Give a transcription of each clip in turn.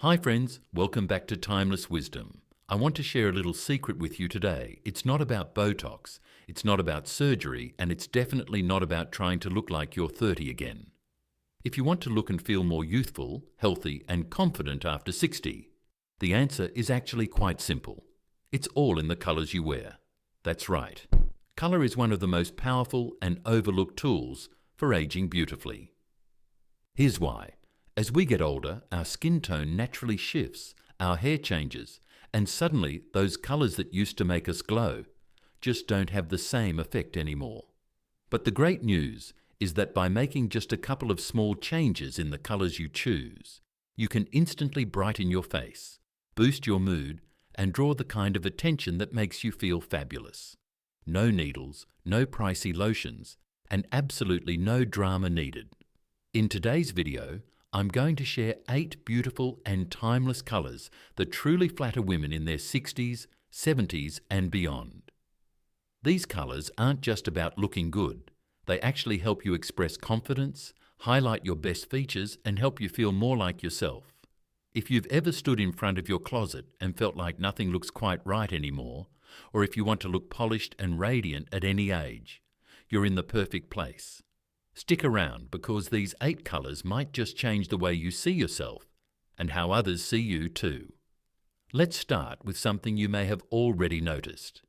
Hi friends, welcome back to Timeless Wisdom. I want to share a little secret with you today. It's not about botox, it's not about surgery, and it's definitely not about trying to look like you're 30 again. If you want to look and feel more youthful, healthy, and confident after 60, the answer is actually quite simple. It's all in the colors you wear. That's right. Color is one of the most powerful and overlooked tools for aging beautifully. Here's why. As we get older, our skin tone naturally shifts, our hair changes, and suddenly those colors that used to make us glow just don't have the same effect anymore. But the great news is that by making just a couple of small changes in the colors you choose, you can instantly brighten your face, boost your mood, and draw the kind of attention that makes you feel fabulous. No needles, no pricey lotions, and absolutely no drama needed. In today's video, I'm going to share 8 beautiful and timeless colors that truly flatter women in their 60s, 70s, and beyond. These colors aren't just about looking good. They actually help you express confidence, highlight your best features, and help you feel more like yourself. If you've ever stood in front of your closet and felt like nothing looks quite right anymore, or if you want to look polished and radiant at any age, you're in the perfect place. Stick around because these 8 colors might just change the way you see yourself and how others see you too. Let's start with something you may have already noticed.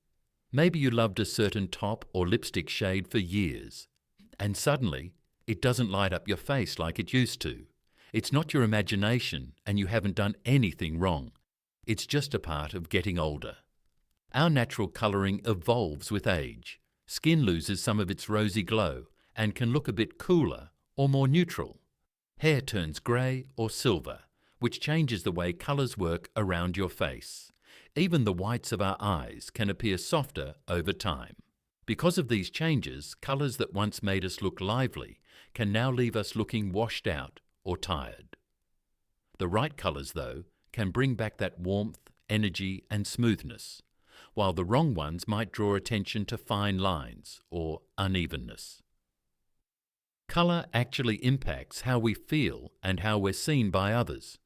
Maybe you loved a certain top or lipstick shade for years, and suddenly it doesn't light up your face like it used to. It's not your imagination and you haven't done anything wrong. It's just a part of getting older. Our natural coloring evolves with age. Skin loses some of its rosy glow and can look a bit cooler or more neutral. Hair turns grey or silver, which changes the way colours work around your face. Even the whites of our eyes can appear softer over time. Because of these changes, colours that once made us look lively can now leave us looking washed out or tired. The right colours, though, can bring back that warmth, energy and smoothness, while the wrong ones might draw attention to fine lines or unevenness. Colour actually impacts how we feel and how we're seen by others.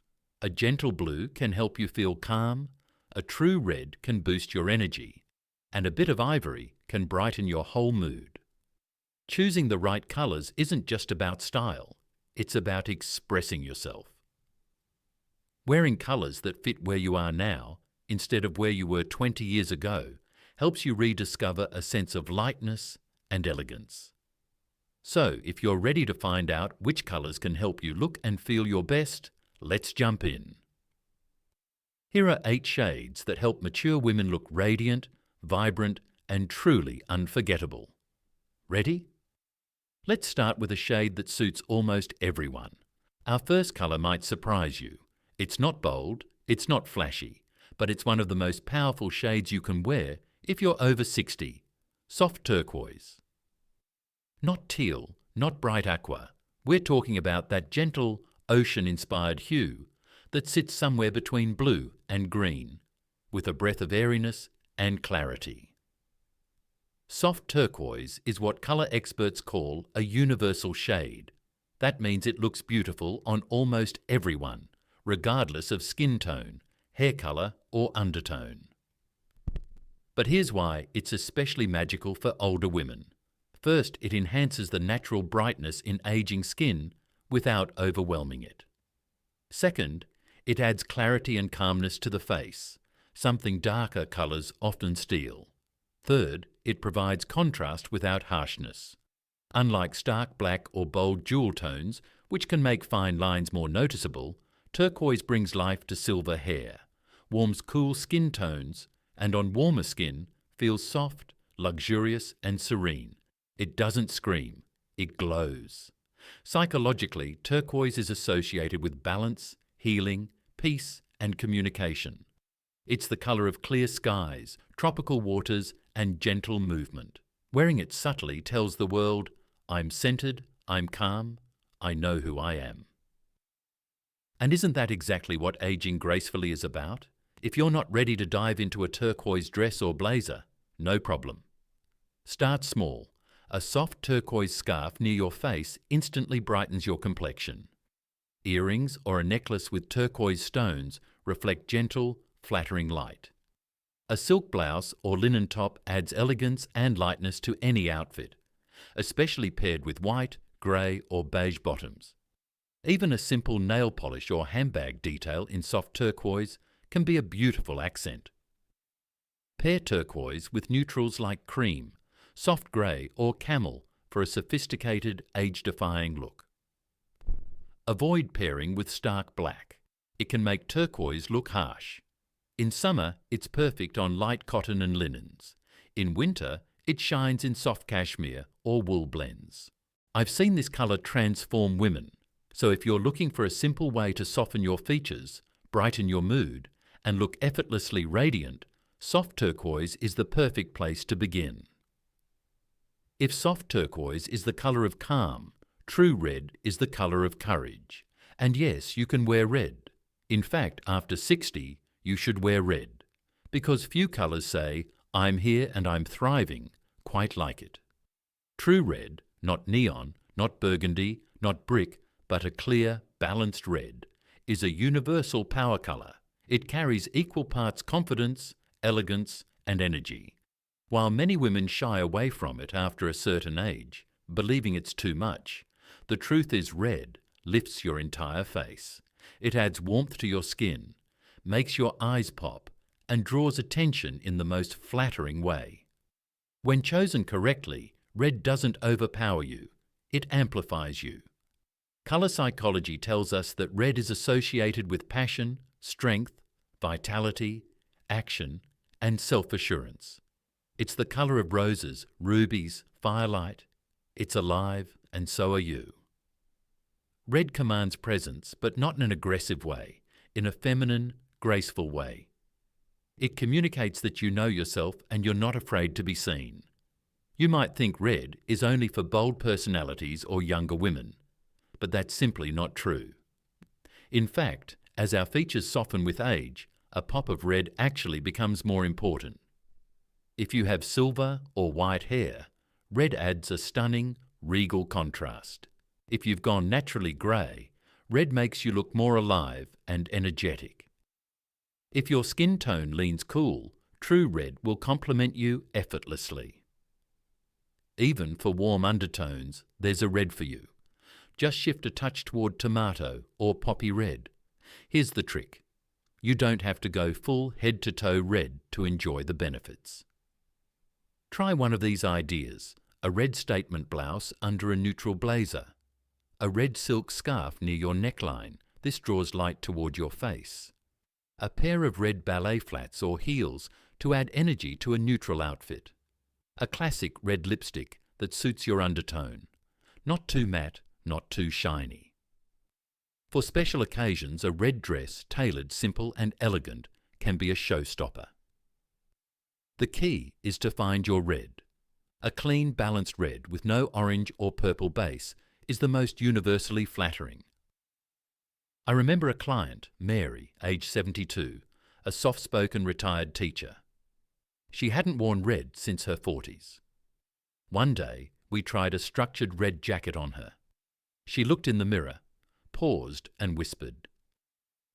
A gentle blue can help you feel calm, a true red can boost your energy, and a bit of ivory can brighten your whole mood. Choosing the right colours isn't just about style, it's about expressing yourself. Wearing colours that fit where you are now, instead of where you were 20 years ago, helps you rediscover a sense of lightness and elegance. So, if you're ready to find out which colours can help you look and feel your best, let's jump in. Here are 8 shades that help mature women look radiant, vibrant, and truly unforgettable. Ready? Let's start with a shade that suits almost everyone. Our first colour might surprise you. It's not bold, it's not flashy, but it's one of the most powerful shades you can wear if you're over 60. Soft turquoise. Not teal, not bright aqua. We're talking about that gentle, ocean-inspired hue that sits somewhere between blue and green, with a breath of airiness and clarity. Soft turquoise is what colour experts call a universal shade. That means it looks beautiful on almost everyone, regardless of skin tone, hair colour or undertone. But here's why it's especially magical for older women. First, it enhances the natural brightness in aging skin without overwhelming it. Second, it adds clarity and calmness to the face, something darker colours often steal. Third, it provides contrast without harshness. Unlike stark black or bold jewel tones, which can make fine lines more noticeable, turquoise brings life to silver hair, warms cool skin tones, and on warmer skin feels soft, luxurious and serene. It doesn't scream, it glows. Psychologically, turquoise is associated with balance, healing, peace, and communication. It's the colour of clear skies, tropical waters, and gentle movement. Wearing it subtly tells the world, I'm centered, I'm calm, I know who I am. And isn't that exactly what aging gracefully is about? If you're not ready to dive into a turquoise dress or blazer, no problem. Start small. A soft turquoise scarf near your face instantly brightens your complexion. Earrings or a necklace with turquoise stones reflect gentle, flattering light. A silk blouse or linen top adds elegance and lightness to any outfit, especially paired with white, grey or beige bottoms. Even a simple nail polish or handbag detail in soft turquoise can be a beautiful accent. Pair turquoise with neutrals like cream, soft grey or camel for a sophisticated, age-defying look. Avoid pairing with stark black. It can make turquoise look harsh. In summer, it's perfect on light cotton and linens. In winter, it shines in soft cashmere or wool blends. I've seen this colour transform women, so if you're looking for a simple way to soften your features, brighten your mood, and look effortlessly radiant, soft turquoise is the perfect place to begin. If soft turquoise is the colour of calm, true red is the colour of courage. And yes, you can wear red. In fact, after 60, you should wear red, because few colours say, "I'm here and I'm thriving," quite like it. True red, not neon, not burgundy, not brick, but a clear, balanced red, is a universal power colour. It carries equal parts confidence, elegance, and energy. While many women shy away from it after a certain age, believing it's too much, the truth is red lifts your entire face. It adds warmth to your skin, makes your eyes pop, and draws attention in the most flattering way. When chosen correctly, red doesn't overpower you, it amplifies you. Colour psychology tells us that red is associated with passion, strength, vitality, action, and self-assurance. It's the colour of roses, rubies, firelight. It's alive, and so are you. Red commands presence, but not in an aggressive way, in a feminine, graceful way. It communicates that you know yourself and you're not afraid to be seen. You might think red is only for bold personalities or younger women, but that's simply not true. In fact, as our features soften with age, a pop of red actually becomes more important. If you have silver or white hair, red adds a stunning, regal contrast. If you've gone naturally grey, red makes you look more alive and energetic. If your skin tone leans cool, true red will complement you effortlessly. Even for warm undertones, there's a red for you. Just shift a touch toward tomato or poppy red. Here's the trick. You don't have to go full head-to-toe red to enjoy the benefits. Try one of these ideas: a red statement blouse under a neutral blazer, a red silk scarf near your neckline. This draws light toward your face. A pair of red ballet flats or heels to add energy to a neutral outfit. A classic red lipstick that suits your undertone. Not too matte, not too shiny. For special occasions, a red dress, tailored, simple and elegant, can be a showstopper. The key is to find your red. A clean, balanced red with no orange or purple base is the most universally flattering. I remember a client, Mary, age 72, a soft-spoken retired teacher. She hadn't worn red since her 40s. One day, we tried a structured red jacket on her. She looked in the mirror, paused and whispered,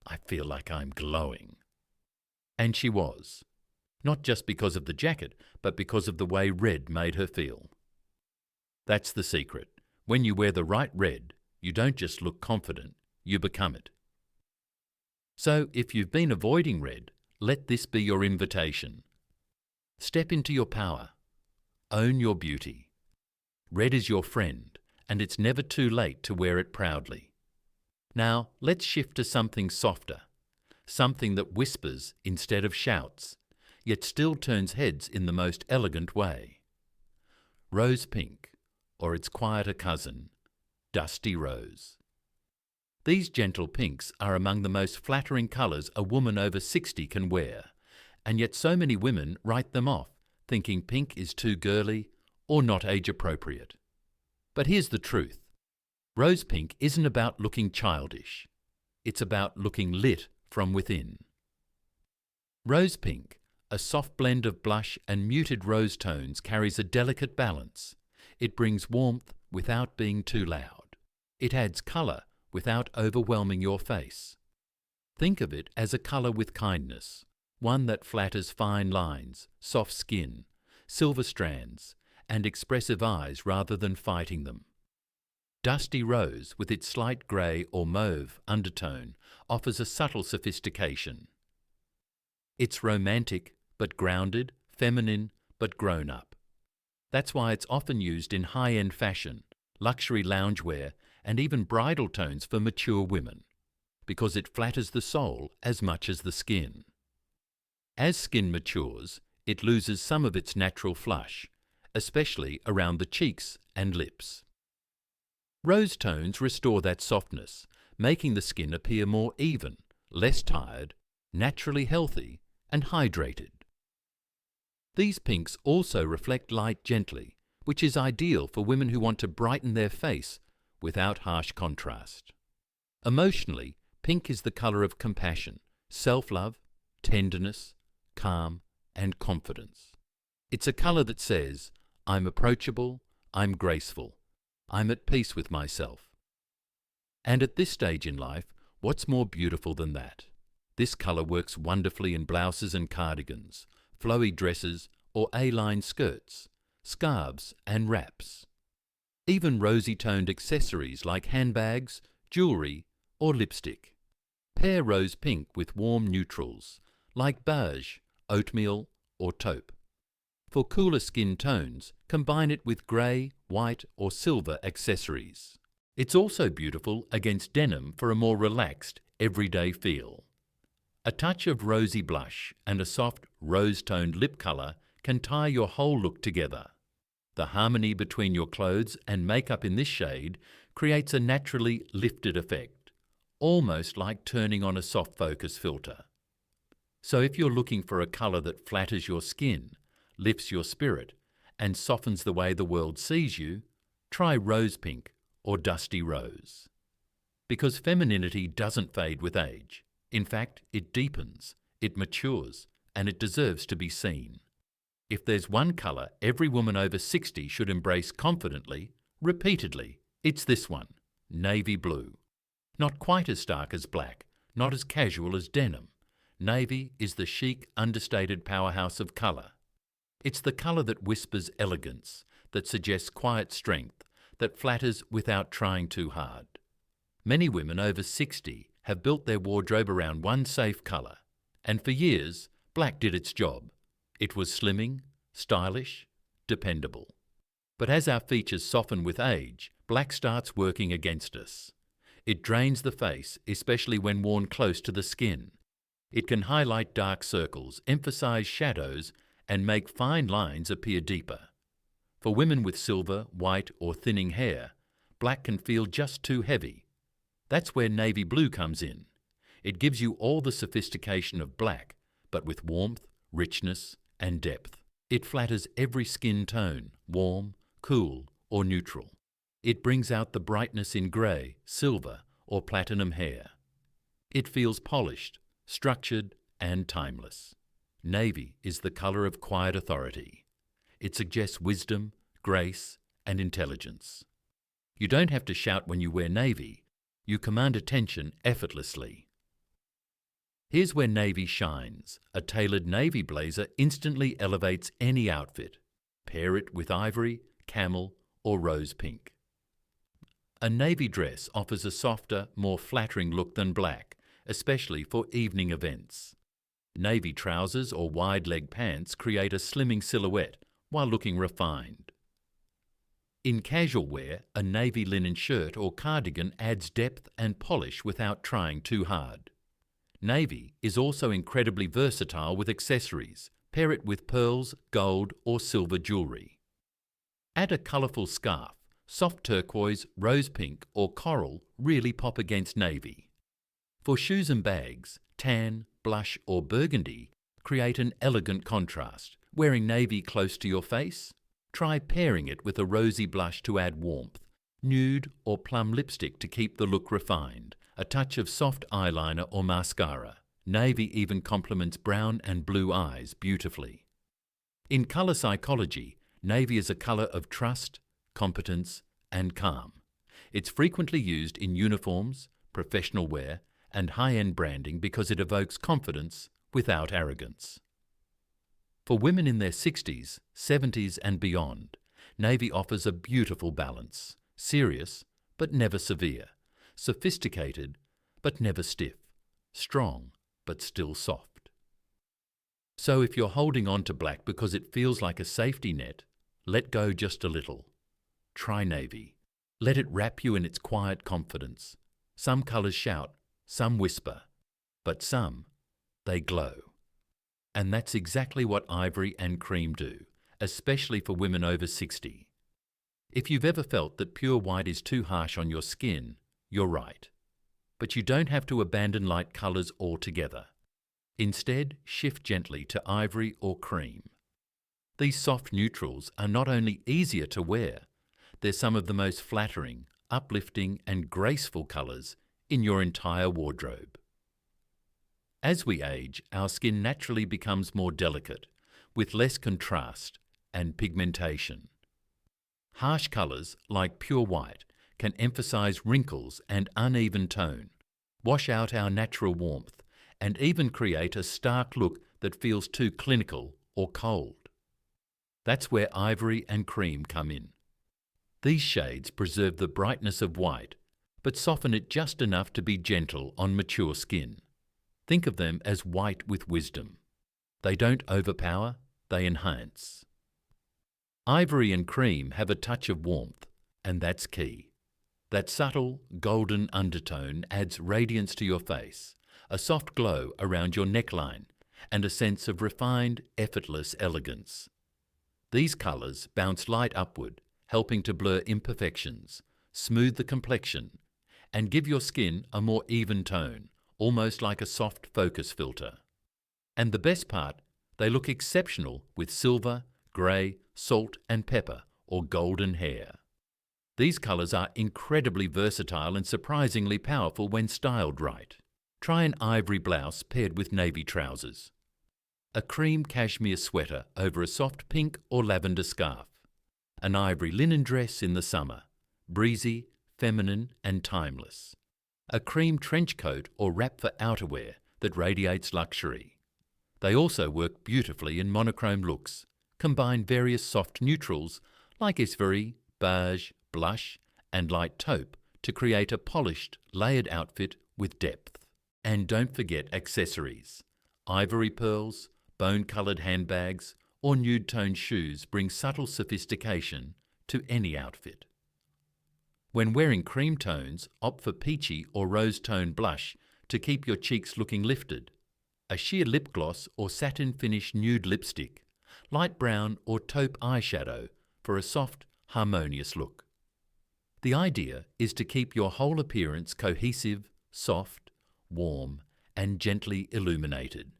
"I feel like I'm glowing." And she was. Not just because of the jacket, but because of the way red made her feel. That's the secret. When you wear the right red, you don't just look confident, you become it. So if you've been avoiding red, let this be your invitation. Step into your power. Own your beauty. Red is your friend, and it's never too late to wear it proudly. Now, let's shift to something softer, something that whispers instead of shouts, yet still turns heads in the most elegant way. Rose pink, or its quieter cousin, dusty rose. These gentle pinks are among the most flattering colours a woman over 60 can wear, and yet so many women write them off, thinking pink is too girly or not age-appropriate. But here's the truth. Rose pink isn't about looking childish. It's about looking lit from within. Rose pink, a soft blend of blush and muted rose tones, carries a delicate balance. It brings warmth without being too loud. It adds colour without overwhelming your face. Think of it as a colour with kindness, one that flatters fine lines, soft skin, silver strands, and expressive eyes rather than fighting them. Dusty rose, with its slight grey or mauve undertone, offers a subtle sophistication. It's romantic but grounded, feminine but grown-up. That's why it's often used in high-end fashion, luxury loungewear, and even bridal tones for mature women, because it flatters the soul as much as the skin. As skin matures, it loses some of its natural flush, especially around the cheeks and lips. Rose tones restore that softness, making the skin appear more even, less tired, naturally healthy, and hydrated. These pinks also reflect light gently, which is ideal for women who want to brighten their face without harsh contrast. Emotionally, pink is the colour of compassion, self-love, tenderness, calm, and confidence. It's a colour that says, I'm approachable, I'm graceful, I'm at peace with myself. And at this stage in life, what's more beautiful than that? This colour works wonderfully in blouses and cardigans, flowy dresses or A-line skirts, scarves and wraps. Even rosy-toned accessories like handbags, jewellery or lipstick. Pair rose pink with warm neutrals like beige, oatmeal or taupe. For cooler skin tones, combine it with grey, white or silver accessories. It's also beautiful against denim for a more relaxed, everyday feel. A touch of rosy blush and a soft, rose-toned lip colour can tie your whole look together. The harmony between your clothes and makeup in this shade creates a naturally lifted effect, almost like turning on a soft focus filter. So if you're looking for a colour that flatters your skin, lifts your spirit, and softens the way the world sees you, try rose pink or dusty rose. Because femininity doesn't fade with age. In fact, it deepens, it matures, and it deserves to be seen. If there's one colour every woman over 60 should embrace confidently, repeatedly, it's this one, navy blue. Not quite as stark as black, not as casual as denim. Navy is the chic, understated powerhouse of colour. It's the colour that whispers elegance, that suggests quiet strength, that flatters without trying too hard. Many women over 60 have built their wardrobe around one safe colour, and for years, black did its job. It was slimming, stylish, dependable. But as our features soften with age, black starts working against us. It drains the face, especially when worn close to the skin. It can highlight dark circles, emphasise shadows, and make fine lines appear deeper. For women with silver, white or thinning hair, black can feel just too heavy. That's where navy blue comes in. It gives you all the sophistication of black, but with warmth, richness, and depth. It flatters every skin tone, warm, cool, or neutral. It brings out the brightness in grey, silver, or platinum hair. It feels polished, structured, and timeless. Navy is the colour of quiet authority. It suggests wisdom, grace, and intelligence. You don't have to shout when you wear navy. You command attention effortlessly. Here's where navy shines. A tailored navy blazer instantly elevates any outfit. Pair it with ivory, camel, or rose pink. A navy dress offers a softer, more flattering look than black, especially for evening events. Navy trousers or wide-leg pants create a slimming silhouette while looking refined. In casual wear, a navy linen shirt or cardigan adds depth and polish without trying too hard. Navy is also incredibly versatile with accessories. Pair it with pearls, gold, or silver jewellery. Add a colourful scarf. Soft turquoise, rose pink, or coral really pop against navy. For shoes and bags, tan, blush, or burgundy create an elegant contrast. Wearing navy close to your face? Try pairing it with a rosy blush to add warmth, nude or plum lipstick to keep the look refined, a touch of soft eyeliner or mascara. Navy even complements brown and blue eyes beautifully. In colour psychology, navy is a colour of trust, competence, and calm. It's frequently used in uniforms, professional wear, and high-end branding because it evokes confidence without arrogance. For women in their 60s, 70s and beyond, navy offers a beautiful balance, serious but never severe, sophisticated but never stiff, strong but still soft. So if you're holding on to black because it feels like a safety net, let go just a little. Try navy. Let it wrap you in its quiet confidence. Some colours shout, some whisper, but some, they glow. And that's exactly what ivory and cream do, especially for women over 60. If you've ever felt that pure white is too harsh on your skin, you're right. But you don't have to abandon light colours altogether. Instead, shift gently to ivory or cream. These soft neutrals are not only easier to wear, they're some of the most flattering, uplifting and graceful colours in your entire wardrobe. As we age, our skin naturally becomes more delicate, with less contrast and pigmentation. Harsh colours, like pure white, can emphasise wrinkles and uneven tone, wash out our natural warmth, and even create a stark look that feels too clinical or cold. That's where ivory and cream come in. These shades preserve the brightness of white, but soften it just enough to be gentle on mature skin. Think of them as white with wisdom. They don't overpower, they enhance. Ivory and cream have a touch of warmth, and that's key. That subtle, golden undertone adds radiance to your face, a soft glow around your neckline, and a sense of refined, effortless elegance. These colours bounce light upward, helping to blur imperfections, smooth the complexion, and give your skin a more even tone, almost like a soft focus filter. And the best part, they look exceptional with silver, grey, salt and pepper or golden hair. These colours are incredibly versatile and surprisingly powerful when styled right. Try an ivory blouse paired with navy trousers. A cream cashmere sweater over a soft pink or lavender scarf. An ivory linen dress in the summer, breezy, feminine and timeless. A cream trench coat or wrap for outerwear that radiates luxury. They also work beautifully in monochrome looks, combine various soft neutrals like Ivory, beige, blush and light taupe to create a polished, layered outfit with depth. And don't forget accessories. Ivory pearls, bone-coloured handbags or nude-tone shoes bring subtle sophistication to any outfit. When wearing cream tones, opt for peachy or rose-tone blush to keep your cheeks looking lifted, a sheer lip gloss or satin finish nude lipstick, light brown or taupe eyeshadow for a soft, harmonious look. The idea is to keep your whole appearance cohesive, soft, warm, and gently illuminated.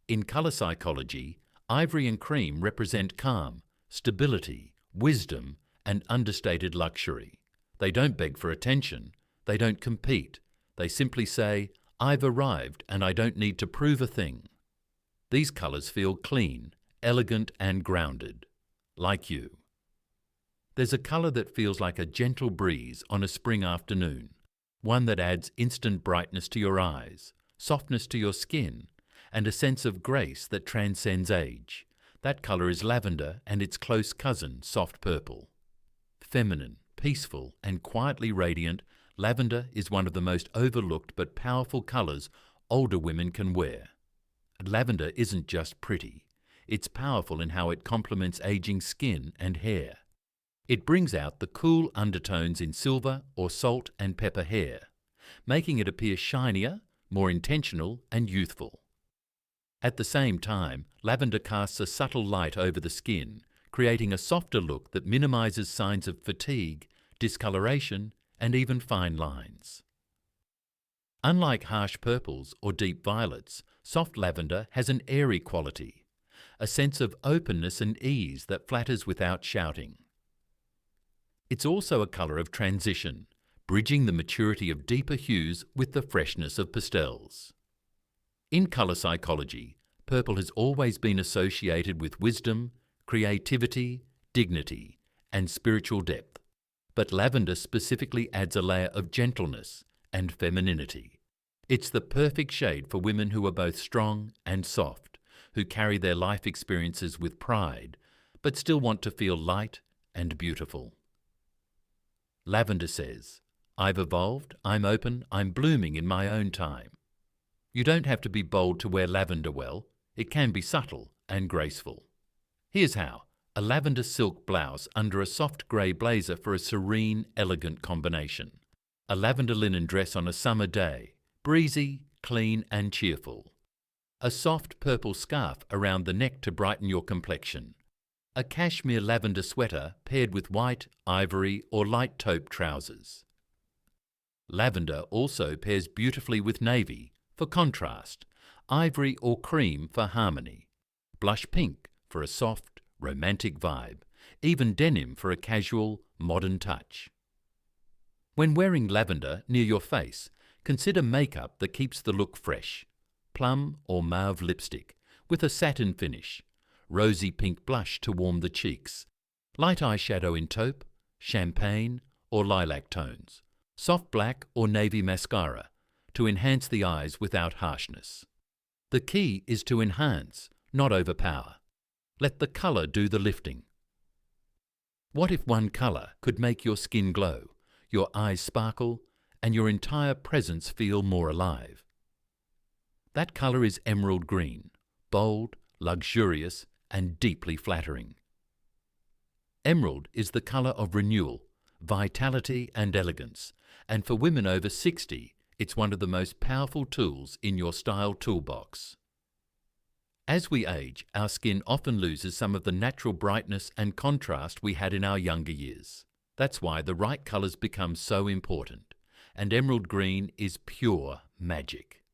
In colour psychology, ivory and cream represent calm, stability, wisdom, and understated luxury. They don't beg for attention, they don't compete, they simply say, "I've arrived and I don't need to prove a thing." These colours feel clean, elegant and grounded, like you. There's a colour that feels like a gentle breeze on a spring afternoon, one that adds instant brightness to your eyes, softness to your skin, and a sense of grace that transcends age. That colour is lavender and its close cousin, soft purple. Feminine, peaceful and quietly radiant, lavender is one of the most overlooked but powerful colours older women can wear. Lavender isn't just pretty, it's powerful in how it complements aging skin and hair. It brings out the cool undertones in silver or salt and pepper hair, making it appear shinier, more intentional and youthful. At the same time, lavender casts a subtle light over the skin, creating a softer look that minimises signs of fatigue, discoloration, and even fine lines. Unlike harsh purples or deep violets, soft lavender has an airy quality, a sense of openness and ease that flatters without shouting. It's also a colour of transition, bridging the maturity of deeper hues with the freshness of pastels. In colour psychology, purple has always been associated with wisdom, creativity, dignity, and spiritual depth. But lavender specifically adds a layer of gentleness and femininity. It's the perfect shade for women who are both strong and soft, who carry their life experiences with pride, but still want to feel light and beautiful. Lavender says, "I've evolved, I'm open, I'm blooming in my own time." You don't have to be bold to wear lavender well. It can be subtle and graceful. Here's how. A lavender silk blouse under a soft grey blazer for a serene, elegant combination. A lavender linen dress on a summer day, breezy, clean and cheerful. A soft purple scarf around the neck to brighten your complexion. A cashmere lavender sweater paired with white, ivory or light taupe trousers. Lavender also pairs beautifully with navy for contrast, ivory or cream for harmony, blush pink for a soft, romantic vibe, even denim for a casual, modern touch. When wearing lavender near your face, consider makeup that keeps the look fresh. Plum or mauve lipstick with a satin finish, rosy pink blush to warm the cheeks, light eyeshadow in taupe, champagne or lilac tones, soft black or navy mascara to enhance the eyes without harshness. The key is to enhance, not overpower. Let the colour do the lifting. What if one colour could make your skin glow, your eyes sparkle, and your entire presence feel more alive? That colour is emerald green, bold, luxurious, and deeply flattering. Emerald is the colour of renewal, vitality and elegance, and for women over 60, it's one of the most powerful tools in your style toolbox. As we age, our skin often loses some of the natural brightness and contrast we had in our younger years. That's why the right colours become so important, and emerald green is pure magic.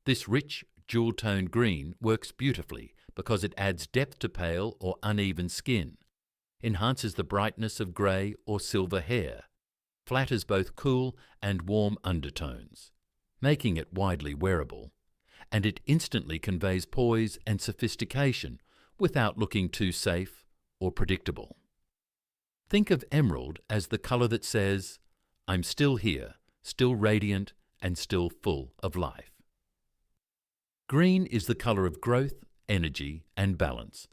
This rich, jewel-toned green works beautifully because it adds depth to pale or uneven skin, enhances the brightness of grey or silver hair, flatters both cool and warm undertones, making it widely wearable, and it instantly conveys poise and sophistication without looking too safe or predictable. Think of emerald as the colour that says, "I'm still here, still radiant and still full of life." Green is the colour of growth, energy and balance,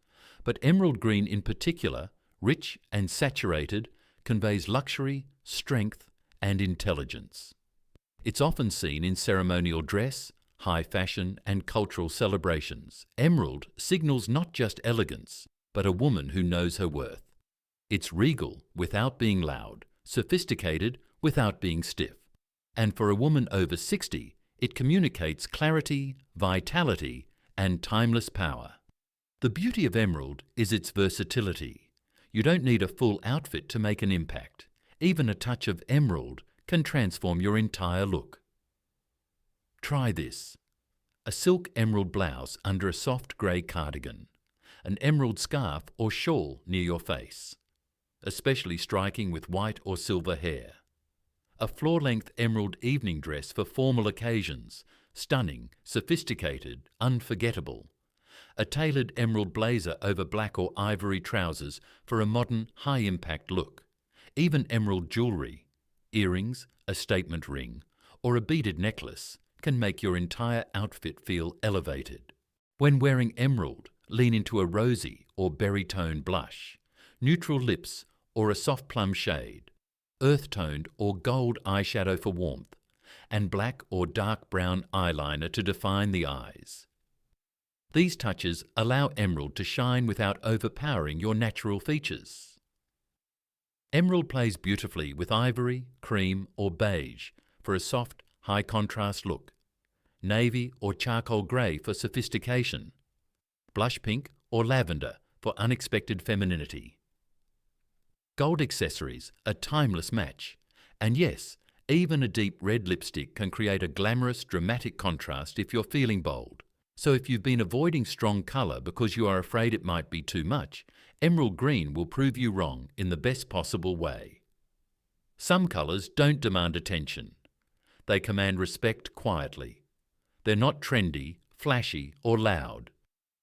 but emerald green in particular, rich and saturated, conveys luxury, strength and intelligence. It's often seen in ceremonial dress, high fashion and cultural celebrations. Emerald signals not just elegance, but a woman who knows her worth. It's regal without being loud, sophisticated without being stiff. And for a woman over 60, it communicates clarity, vitality, and timeless power. The beauty of emerald is its versatility. You don't need a full outfit to make an impact. Even a touch of emerald can transform your entire look. Try this. A silk emerald blouse under a soft grey cardigan. An emerald scarf or shawl near your face, especially striking with white or silver hair. A floor-length emerald evening dress for formal occasions, stunning, sophisticated, unforgettable. A tailored emerald blazer over black or ivory trousers for a modern, high-impact look. Even emerald jewellery, earrings, a statement ring, or a beaded necklace can make your entire outfit feel elevated. When wearing emerald, lean into a rosy or berry-tone blush, neutral lips or a soft plum shade, earth-toned or gold eyeshadow for warmth, and black or dark brown eyeliner to define the eyes. These touches allow emerald to shine without overpowering your natural features. Emerald plays beautifully with ivory, cream or beige for a soft, high-contrast look, navy or charcoal grey for sophistication, blush pink or lavender for unexpected femininity. Gold accessories, a timeless match, and yes, even a deep red lipstick can create a glamorous, dramatic contrast if you're feeling bold. So if you've been avoiding strong colour because you are afraid it might be too much, emerald green will prove you wrong in the best possible way. Some colours don't demand attention. They command respect quietly. They're not trendy, flashy or loud.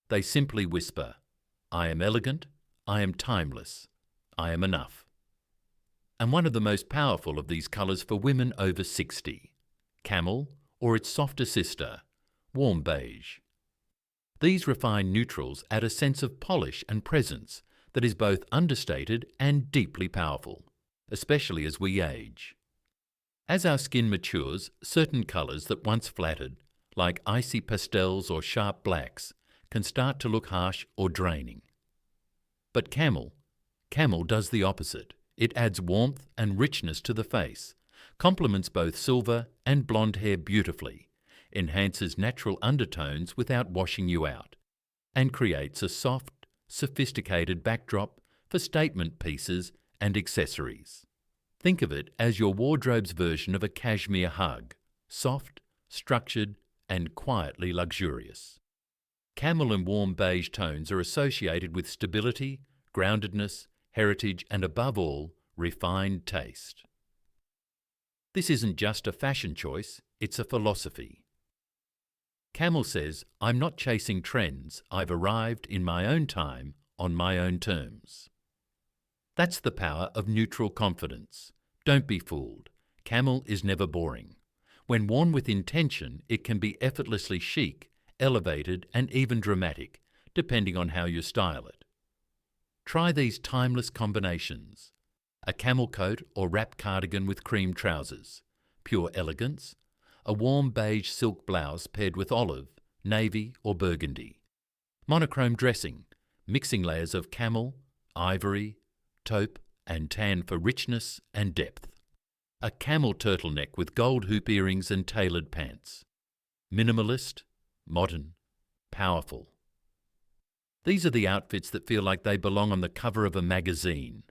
They simply whisper, "I am elegant, I am timeless, I am enough." and one of the most powerful of these colours for women over 60. Camel, or its softer sister, warm beige. These refined neutrals add a sense of polish and presence that is both understated and deeply powerful, especially as we age. As our skin matures, certain colours that once flattered, like icy pastels or sharp blacks, can start to look harsh or draining. But Camel does the opposite. It adds warmth and richness to the face, complements both silver and blonde hair beautifully, enhances natural undertones without washing you out, and creates a soft, sophisticated backdrop for statement pieces and accessories. Think of it as your wardrobe's version of a cashmere hug, soft, structured, and quietly luxurious. Camel and warm beige tones are associated with stability, groundedness, heritage, and above all, refined taste. This isn't just a fashion choice, it's a philosophy. Camel says, "I'm not chasing trends, I've arrived in my own time, on my own terms." That's the power of neutral confidence. Don't be fooled. Camel is never boring. When worn with intention, it can be effortlessly chic, elevated, and even dramatic, depending on how you style it. Try these timeless combinations. A camel coat or wrap cardigan with cream trousers, pure elegance. A warm beige silk blouse paired with olive, navy, or burgundy. Monochrome dressing, mixing layers of camel, ivory, taupe, and tan for richness and depth. A camel turtleneck with gold hoop earrings and tailored pants. Minimalist, modern, powerful. These are the outfits that feel like they belong on the cover of a magazine,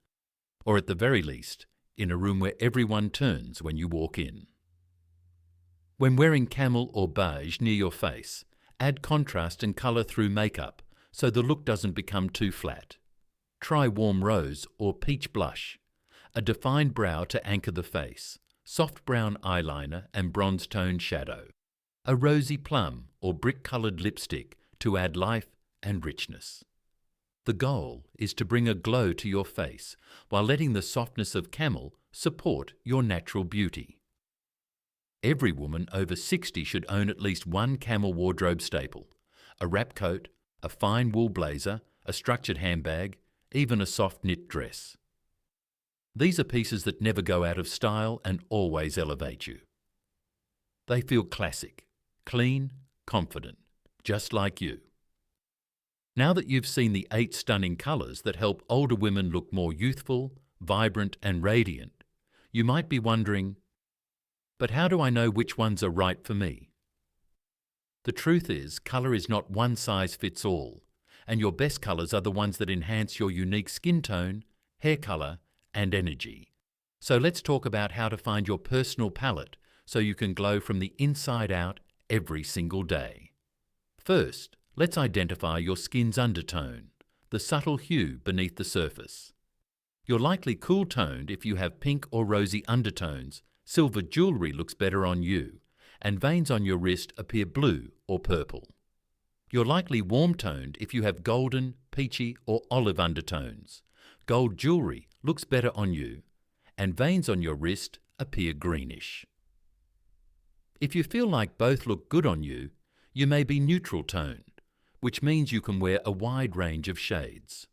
or at the very least, in a room where everyone turns when you walk in. When wearing camel or beige near your face, add contrast and colour through makeup so the look doesn't become too flat. Try warm rose or peach blush, a defined brow to anchor the face, soft brown eyeliner and bronze-toned shadow, a rosy plum or brick-coloured lipstick to add life and richness. The goal is to bring a glow to your face while letting the softness of camel support your natural beauty. Every woman over 60 should own at least one camel wardrobe staple: a wrap coat, a fine wool blazer, a structured handbag, even a soft knit dress. These are pieces that never go out of style and always elevate you. They feel classic, clean, confident, just like you. Now that you've seen the 8 stunning colours that help older women look more youthful, vibrant and radiant, you might be wondering, but how do I know which ones are right for me? The truth is, colour is not one size fits all, and your best colours are the ones that enhance your unique skin tone, hair colour and energy. So let's talk about how to find your personal palette so you can glow from the inside out every single day. First, let's identify your skin's undertone, the subtle hue beneath the surface. You're likely cool-toned if you have pink or rosy undertones. Silver jewellery looks better on you, and veins on your wrist appear blue or purple. You're likely warm-toned if you have golden, peachy or olive undertones. Gold jewellery looks better on you, and veins on your wrist appear greenish. If you feel like both look good on you, you may be neutral-toned, which means you can wear a wide range of shades.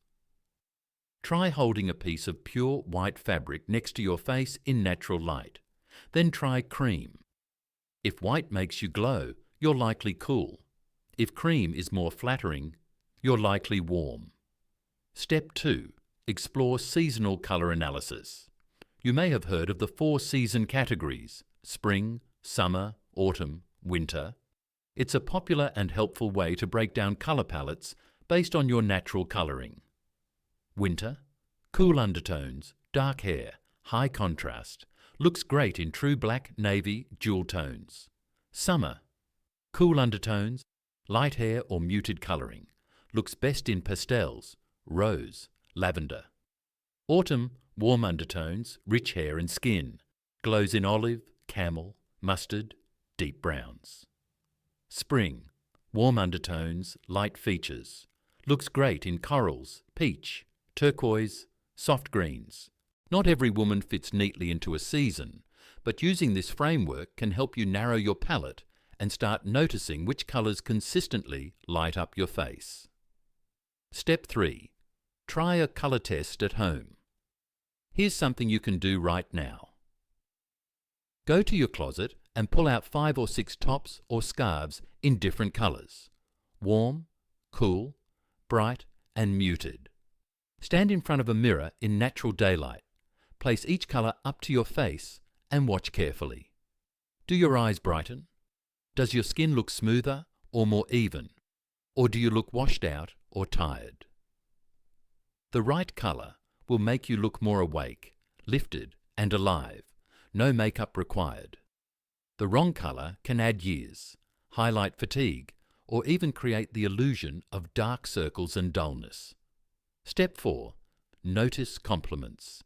Try holding a piece of pure white fabric next to your face in natural light. Then try cream. If white makes you glow, you're likely cool. If cream is more flattering, you're likely warm. Step 2. Explore seasonal colour analysis. You may have heard of the 4 season categories: spring, summer, autumn, winter. It's a popular and helpful way to break down colour palettes based on your natural colouring. Winter, cool undertones, dark hair, high contrast. Looks great in true black, navy, jewel tones. Summer, cool undertones, light hair or muted colouring. Looks best in pastels, rose, lavender. Autumn, warm undertones, rich hair and skin. Glows in olive, camel, mustard, deep browns. Spring, warm undertones, light features. Looks great in corals, peach, turquoise, soft greens. Not every woman fits neatly into a season, but using this framework can help you narrow your palette and start noticing which colours consistently light up your face. Step 3. Try a colour test at home. Here's something you can do right now. Go to your closet and pull out 5 or 6 tops or scarves in different colours: warm, cool, bright and muted. Stand in front of a mirror in natural daylight. Place each colour up to your face and watch carefully. Do your eyes brighten? Does your skin look smoother or more even? Or do you look washed out or tired? The right colour will make you look more awake, lifted and alive. No makeup required. The wrong colour can add years, highlight fatigue, or even create the illusion of dark circles and dullness. Step 4. Notice compliments.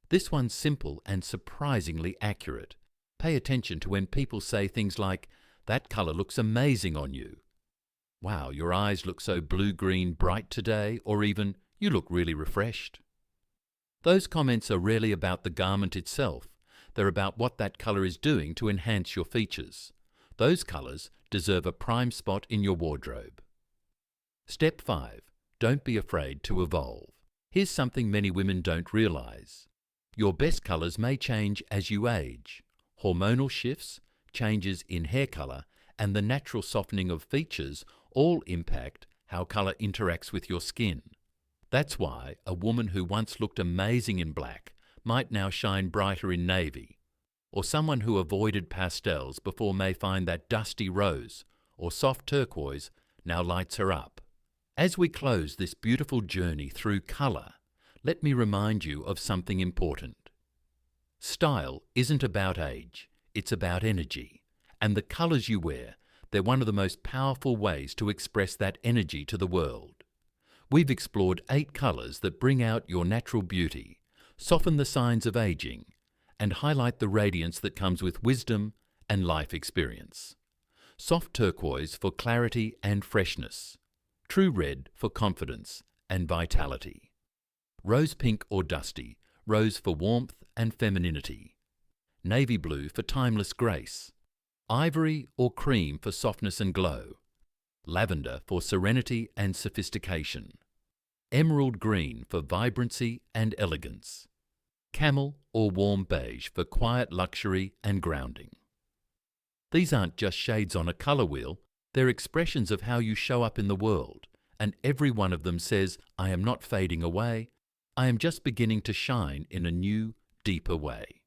This one's simple and surprisingly accurate. Pay attention to when people say things like, "That colour looks amazing on you." "Wow, your eyes look so blue-green bright today," or even, "You look really refreshed." Those comments are rarely about the garment itself. They're about what that colour is doing to enhance your features. Those colours deserve a prime spot in your wardrobe. Step 5. Don't be afraid to evolve. Here's something many women don't realise. Your best colours may change as you age. Hormonal shifts, changes in hair colour, and the natural softening of features all impact how colour interacts with your skin. That's why a woman who once looked amazing in black might now shine brighter in navy, or someone who avoided pastels before may find that dusty rose or soft turquoise now lights her up. As we close this beautiful journey through colour, let me remind you of something important. Style isn't about age, it's about energy, and the colours you wear, they're one of the most powerful ways to express that energy to the world. We've explored 8 colours that bring out your natural beauty, soften the signs of aging, and highlight the radiance that comes with wisdom and life experience. Soft turquoise for clarity and freshness. True red for confidence and vitality. Rose pink or dusty, rose for warmth and femininity. Navy blue for timeless grace. Ivory or cream for softness and glow. Lavender for serenity and sophistication. Emerald green for vibrancy and elegance. Camel or warm beige for quiet luxury and grounding. These aren't just shades on a colour wheel, they're expressions of how you show up in the world, and every one of them says, "I am not fading away, I am just beginning to shine in a new, deeper way."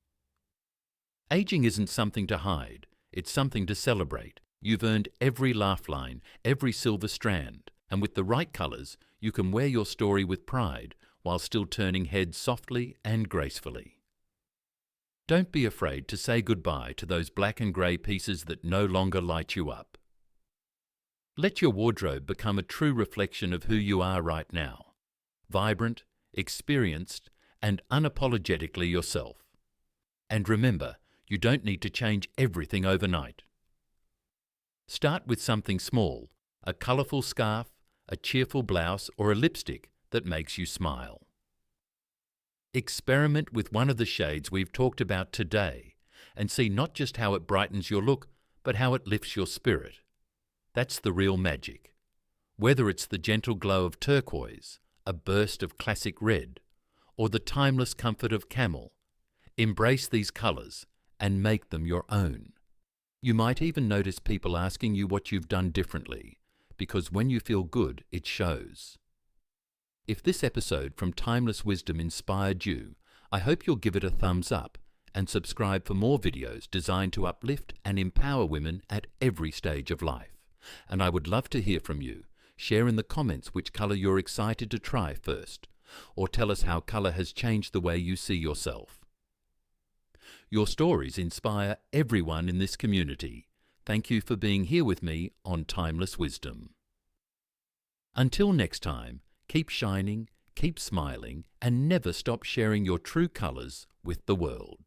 Aging isn't something to hide, it's something to celebrate. You've earned every laugh line, every silver strand, and with the right colours, you can wear your story with pride while still turning heads softly and gracefully. Don't be afraid to say goodbye to those black and grey pieces that no longer light you up. Let your wardrobe become a true reflection of who you are right now. Vibrant, experienced, and unapologetically yourself. And remember, you don't need to change everything overnight. Start with something small, a colourful scarf, a cheerful blouse, or a lipstick that makes you smile. Experiment with one of the shades we've talked about today and see not just how it brightens your look, but how it lifts your spirit. That's the real magic. Whether it's the gentle glow of turquoise, a burst of classic red, or the timeless comfort of camel, embrace these colours and make them your own. You might even notice people asking you what you've done differently, because when you feel good, it shows. If this episode from Timeless Wisdom inspired you, I hope you'll give it a thumbs up and subscribe for more videos designed to uplift and empower women at every stage of life. And I would love to hear from you. Share in the comments which colour you're excited to try first, or tell us how colour has changed the way you see yourself. Your stories inspire everyone in this community. Thank you for being here with me on Timeless Wisdom. Until next time, keep shining, keep smiling, and never stop sharing your true colours with the world.